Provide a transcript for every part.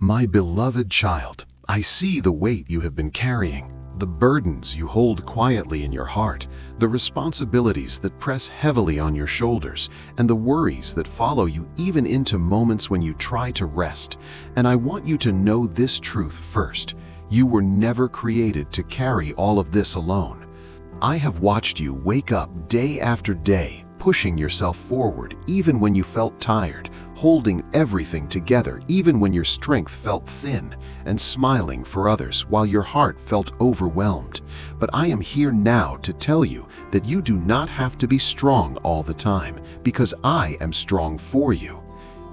My beloved child, I see the weight you have been carrying, the burdens you hold quietly in your heart, the responsibilities that press heavily on your shoulders, and the worries that follow you even into moments when you try to rest. And I want you to know this truth first. You were never created to carry all of this alone. I have watched you wake up day after day, pushing yourself forward even when you felt tired, holding everything together even when your strength felt thin, and smiling for others while your heart felt overwhelmed. But I am here now to tell you that you do not have to be strong all the time, because I am strong for you.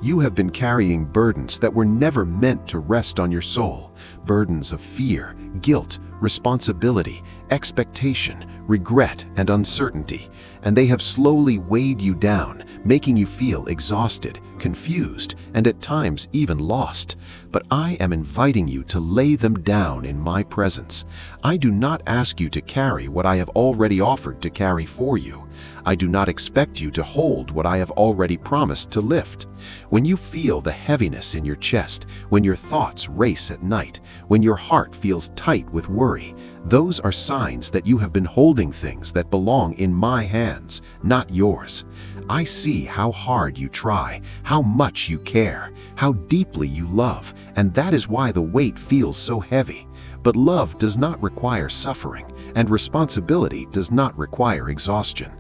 You have been carrying burdens that were never meant to rest on your soul, burdens of fear, guilt, responsibility, expectation, regret, and uncertainty, and they have slowly weighed you down, making you feel exhausted, confused, and at times even lost. But I am inviting you to lay them down in my presence. I do not ask you to carry what I have already offered to carry for you. I do not expect you to hold what I have already promised to lift. When you feel the heaviness in your chest, when your thoughts race at night, when your heart feels tight with worry, those are signs that you have been holding things that belong in my hands, not yours. I see how hard you try, how much you care, how deeply you love, and that is why the weight feels so heavy. But love does not require suffering, and responsibility does not require exhaustion.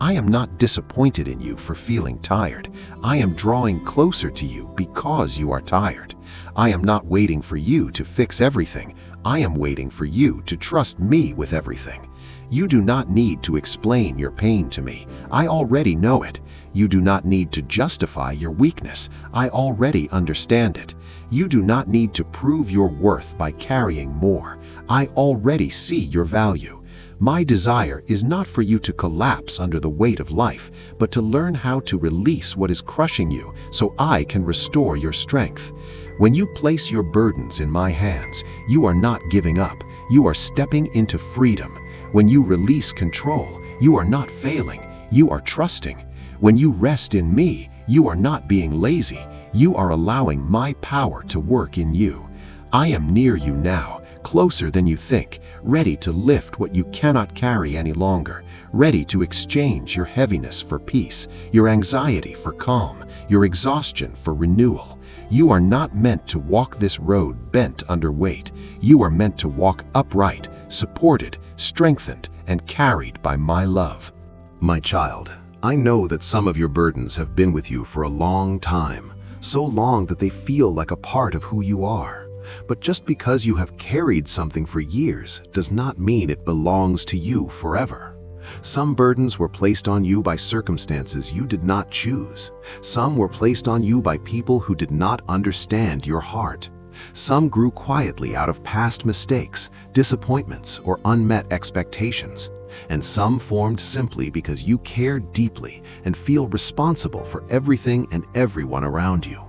I am not disappointed in you for feeling tired. I am drawing closer to you because you are tired. I am not waiting for you to fix everything. I am waiting for you to trust me with everything. You do not need to explain your pain to me. I already know it. You do not need to justify your weakness. I already understand it. You do not need to prove your worth by carrying more. I already see your value. My desire is not for you to collapse under the weight of life, but to learn how to release what is crushing you so I can restore your strength. When you place your burdens in my hands, you are not giving up. You are stepping into freedom. When you release control, you are not failing. You are trusting. When you rest in me, you are not being lazy. You are allowing my power to work in you. I am near you now, closer than you think, ready to lift what you cannot carry any longer, ready to exchange your heaviness for peace, your anxiety for calm, your exhaustion for renewal. You are not meant to walk this road bent under weight. You are meant to walk upright, supported, strengthened, and carried by my love. My child, I know that some of your burdens have been with you for a long time, so long that they feel like a part of who you are. But just because you have carried something for years does not mean it belongs to you forever. Some burdens were placed on you by circumstances you did not choose. Some were placed on you by people who did not understand your heart. Some grew quietly out of past mistakes, disappointments, or unmet expectations. And some formed simply because you care deeply and feel responsible for everything and everyone around you.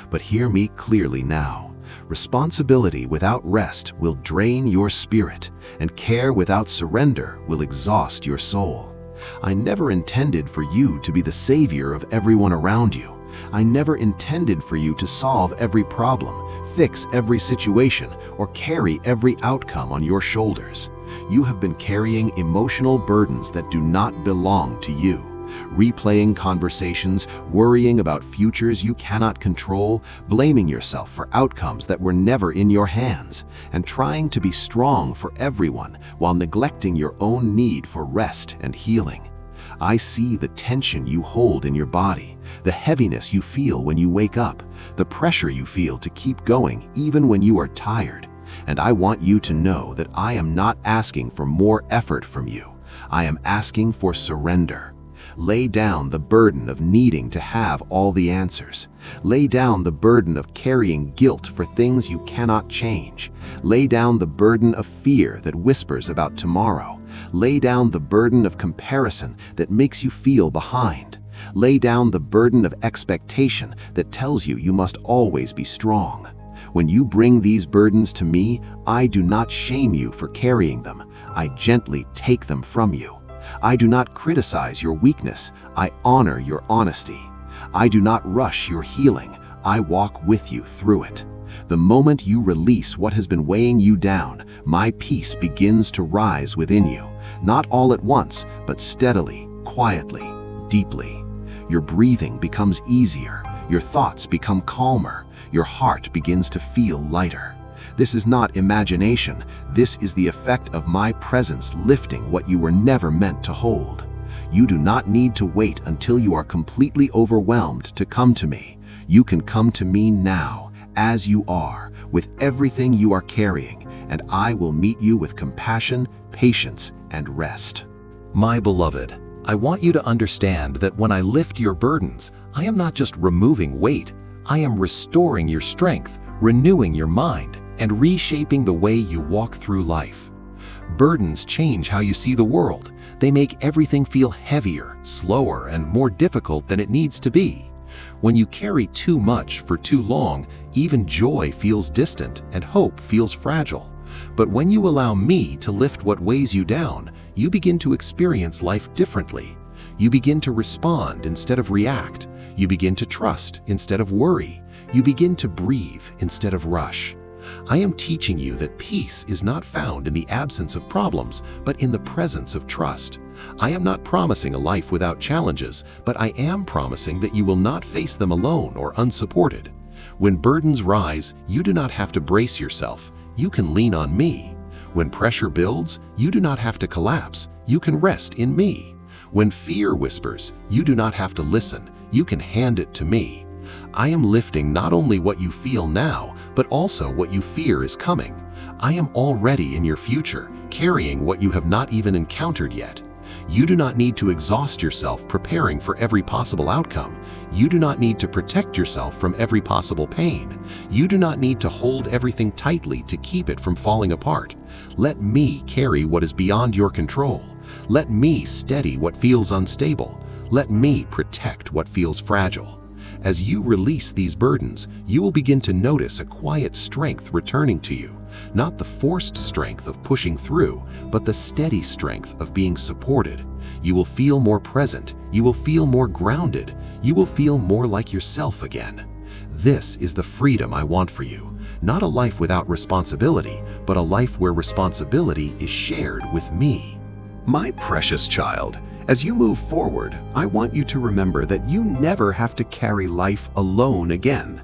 But hear me clearly now. Responsibility without rest will drain your spirit, and care without surrender will exhaust your soul. I never intended for you to be the savior of everyone around you. I never intended for you to solve every problem, fix every situation, or carry every outcome on your shoulders. You have been carrying emotional burdens that do not belong to you. Replaying conversations, worrying about futures you cannot control, blaming yourself for outcomes that were never in your hands, and trying to be strong for everyone while neglecting your own need for rest and healing. I see the tension you hold in your body, the heaviness you feel when you wake up, the pressure you feel to keep going even when you are tired. And I want you to know that I am not asking for more effort from you. I am asking for surrender. Lay down the burden of needing to have all the answers. Lay down the burden of carrying guilt for things you cannot change. Lay down the burden of fear that whispers about tomorrow. Lay down the burden of comparison that makes you feel behind. Lay down the burden of expectation that tells you you must always be strong. When you bring these burdens to me, I do not shame you for carrying them. I gently take them from you. I do not criticize your weakness. I honor your honesty. I do not rush your healing. I walk with you through it. The moment you release what has been weighing you down, my peace begins to rise within you, not all at once, but steadily, quietly, deeply. Your breathing becomes easier, your thoughts become calmer, your heart begins to feel lighter. This is not imagination, this is the effect of my presence lifting what you were never meant to hold. You do not need to wait until you are completely overwhelmed to come to me. You can come to me now, as you are, with everything you are carrying, and I will meet you with compassion, patience, and rest. My beloved, I want you to understand that when I lift your burdens, I am not just removing weight, I am restoring your strength, renewing your mind, and reshaping the way you walk through life. Burdens change how you see the world. They make everything feel heavier, slower, and more difficult than it needs to be. When you carry too much for too long, even joy feels distant and hope feels fragile. But when you allow me to lift what weighs you down, you begin to experience life differently. You begin to respond instead of react. You begin to trust instead of worry. You begin to breathe instead of rush. I am teaching you that peace is not found in the absence of problems, but in the presence of trust. I am not promising a life without challenges, but I am promising that you will not face them alone or unsupported. When burdens rise, you do not have to brace yourself. You can lean on me. When pressure builds, you do not have to collapse. You can rest in me. When fear whispers, you do not have to listen. You can hand it to me. I am lifting not only what you feel now, but also what you fear is coming. I am already in your future, carrying what you have not even encountered yet. You do not need to exhaust yourself preparing for every possible outcome. You do not need to protect yourself from every possible pain. You do not need to hold everything tightly to keep it from falling apart. Let me carry what is beyond your control. Let me steady what feels unstable. Let me protect what feels fragile. As you release these burdens, you will begin to notice a quiet strength returning to you. Not the forced strength of pushing through, but the steady strength of being supported. You will feel more present. You will feel more grounded. You will feel more like yourself again. This is the freedom I want for you. Not a life without responsibility, but a life where responsibility is shared with me. My precious child, as you move forward, I want you to remember that you never have to carry life alone again.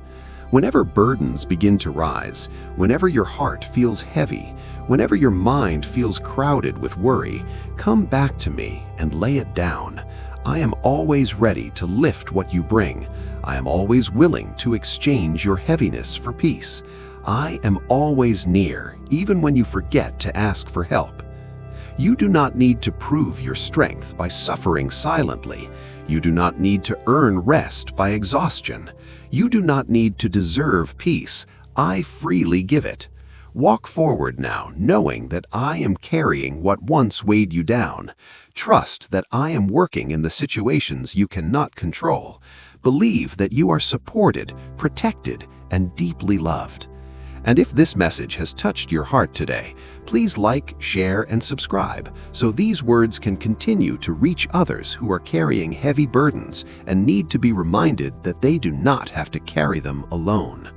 Whenever burdens begin to rise, whenever your heart feels heavy, whenever your mind feels crowded with worry, come back to me and lay it down. I am always ready to lift what you bring. I am always willing to exchange your heaviness for peace. I am always near, even when you forget to ask for help. You do not need to prove your strength by suffering silently. You do not need to earn rest by exhaustion. You do not need to deserve peace. I freely give it. Walk forward now, knowing that I am carrying what once weighed you down. Trust that I am working in the situations you cannot control. Believe that you are supported, protected, and deeply loved. And if this message has touched your heart today, please like, share, and subscribe so these words can continue to reach others who are carrying heavy burdens and need to be reminded that they do not have to carry them alone.